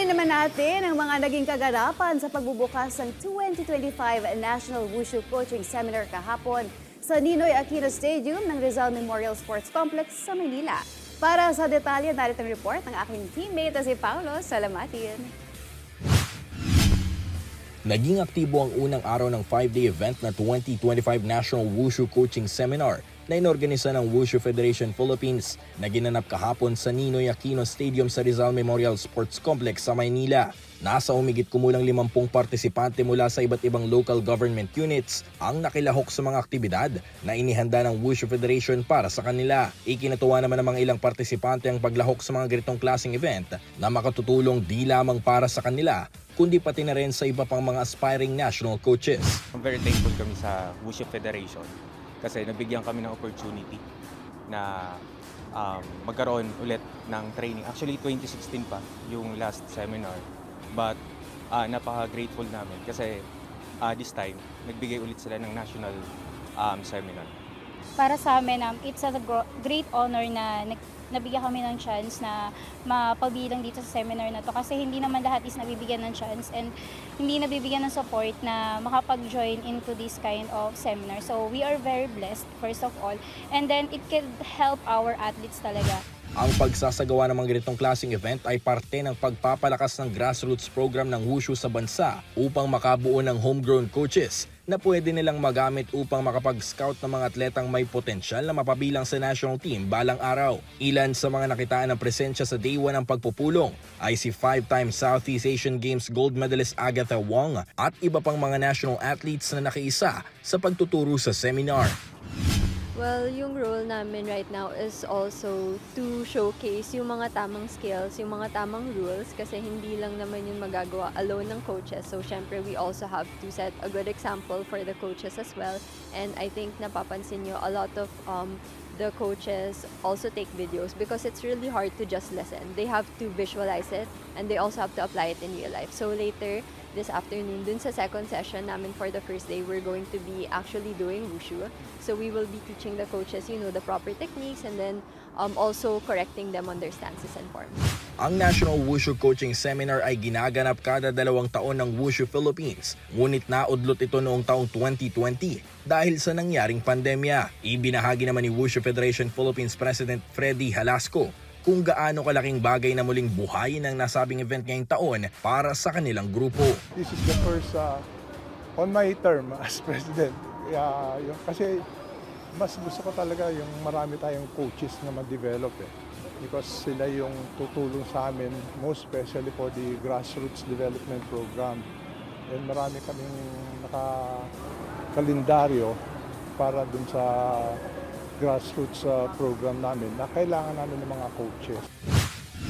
Kunin naman natin ang mga naging kaganapan sa pagbubukas ng 2025 National Wushu Coaching Seminar kahapon sa Ninoy Aquino Stadium ng Rizal Memorial Sports Complex sa Manila. Para sa detalye, narito ang report ng aking teammate na si Paulo Salamatin. Naging aktibo ang unang araw ng 5-day event na 2025 National Wushu Coaching Seminar na inorganisa ng Wushu Federation Philippines na ginanap kahapon sa Ninoy Aquino Stadium sa Rizal Memorial Sports Complex sa Maynila. Nasa humigit kumulang 50 partisipante mula sa iba't ibang local government units ang nakilahok sa mga aktibidad na inihanda ng Wushu Federation para sa kanila. Ikinatuwa naman ng mga ilang partisipante ang paglahok sa mga ganitong klaseng event na makatutulong di lamang para sa kanila, kundi pati na rin sa iba pang mga aspiring national coaches. I'm very thankful kami sa Wushu Federation kasi nabigyan kami ng opportunity na magkaroon ulit ng training. Actually, 2016 pa yung last seminar. But napaka-grateful namin kasi this time, nagbigay ulit sila ng national seminar. Para sa amin, it's a great honor na nabigyan kami ng chance na mapabilang dito sa seminar na to kasi hindi naman lahat is nabibigyan ng chance and hindi nabibigyan ng support na makapag-join into this kind of seminar. So we are very blessed first of all, and then it can help our athletes talaga. Ang pagsasagawa ng mga ganitong klaseng event ay parte ng pagpapalakas ng grassroots program ng Wushu sa bansa upang makabuo ng homegrown coaches na pwede nilang magamit upang makapag-scout ng mga atletang may potensyal na mapabilang sa national team balang araw. Ilan sa mga nakitaan ng presensya sa Day 1 ng pagpupulong ay si 5-time Southeast Asian Games gold medalist Agatha Wong at iba pang mga national athletes na nakiisa sa pagtuturo sa seminar. Well, yung role namin right now is also to showcase yung mga tamang skills, yung mga tamang rules kasi hindi lang naman yun magagawa alone ng coaches. So, syempre, we also have to set a good example for the coaches as well. And I think napapansin nyo, a lot of the coaches also take videos because it's really hard to just listen. They have to visualize it and they also have to apply it in real life. So, later this afternoon, dun sa second session namin for the first day, we're going to be actually doing Wushu. So we will be teaching the coaches, the proper techniques and then also correcting them on their stances and forms. Ang National Wushu Coaching Seminar ay ginaganap kada 2 taon ng Wushu Philippines, ngunit naudlot ito noong taong 2020 dahil sa nangyaring pandemya. Ibinahagi naman ni Wushu Federation Philippines President Freddy Halasco kung gaano kalaking bagay na muling buhayin ang nasabing event ngayong taon para sa kanilang grupo. This is the first on my term as president. Kasi mas gusto ko talaga yung marami tayong coaches na ma-develop because sila yung tutulong sa amin, most especially for the grassroots development program. And marami kaming naka-kalendaryo para dun sa grassroots program namin na kailangan namin ng mga coaches.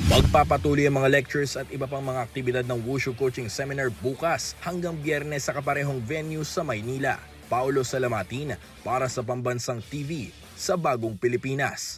Magpapatuloy ang mga lectures at iba pang mga aktibidad ng Wushu Coaching Seminar bukas hanggang Biyernes sa kaparehong venue sa Maynila. Paulo Salamatin para sa Pambansang TV sa Bagong Pilipinas.